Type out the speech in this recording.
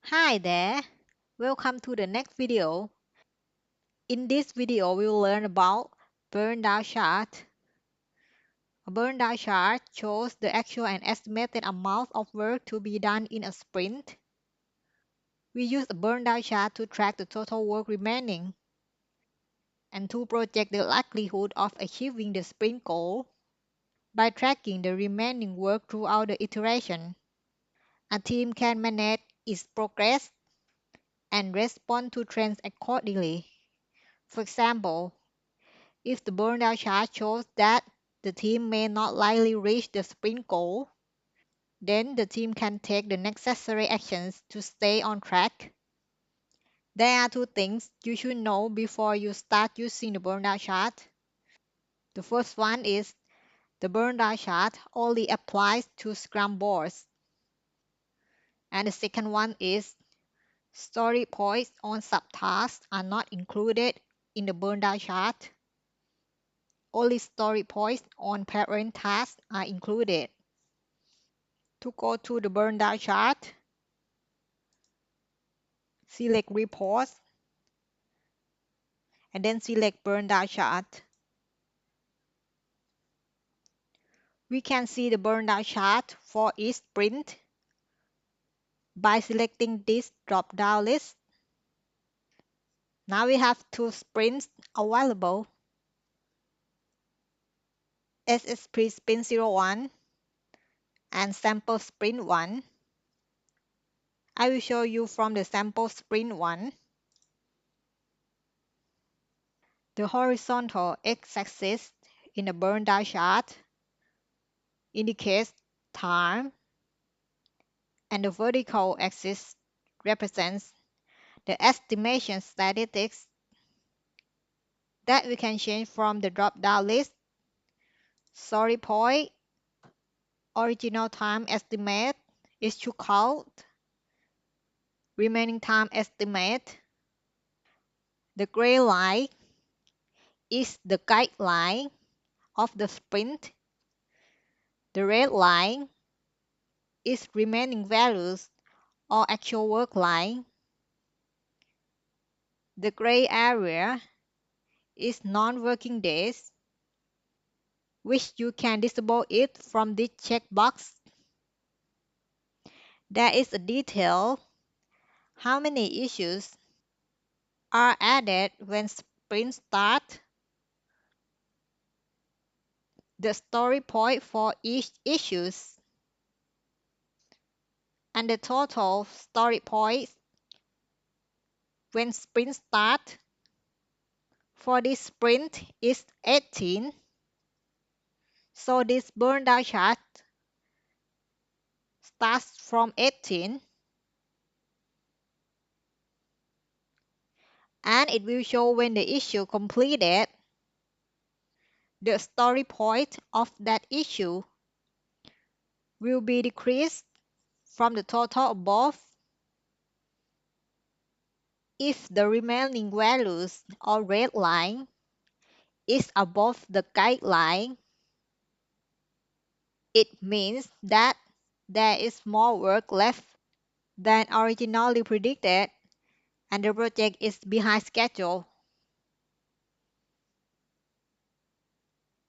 Hi there, welcome to the next video. In this video, we will learn about Burndown Chart. A Burndown chart shows the actual and estimated amount of work to be done in a sprint. We use a Burndown chart to track the total work remaining and to project the likelihood of achieving the sprint goal by tracking the remaining work throughout the iteration. A team can manage its progress and respond to trends accordingly. For example, if the burnout chart shows that the team may not likely reach the sprint goal, then the team can take the necessary actions to stay on track. There are two things you should know before you start using the burnout chart. The first one is the burnout chart only applies to Scrum boards. And the second one is story points on subtasks are not included in the burnout chart. Only story points on parent tasks are included. To go to the Burndown chart, select Reports, and then select Burndown chart. We can see the Burndown chart for each sprint by selecting this drop-down list. Now we have two sprints available: SSP Sprint 01 and Sample Sprint 1. I will show you from the Sample Sprint 1. The horizontal x-axis in the Burndown chart indicates time, and the vertical axis represents the estimation statistics that we can change from the drop-down list: story point, original time estimate, issue count, remaining time estimate. The gray line is the guideline of the sprint. The red line is remaining values or actual work line. The gray area is non-working days, which you can disable it from this checkbox. There is a detail how many issues are added when sprint start, the story point for each issues, and the total story points when sprint start. For this sprint is 18, so this burndown chart starts from 18, and it will show when the issue completed. The story point of that issue will be decreased from the total above if the remaining values or red line is above the guideline. It means that there is more work left than originally predicted and the project is behind schedule.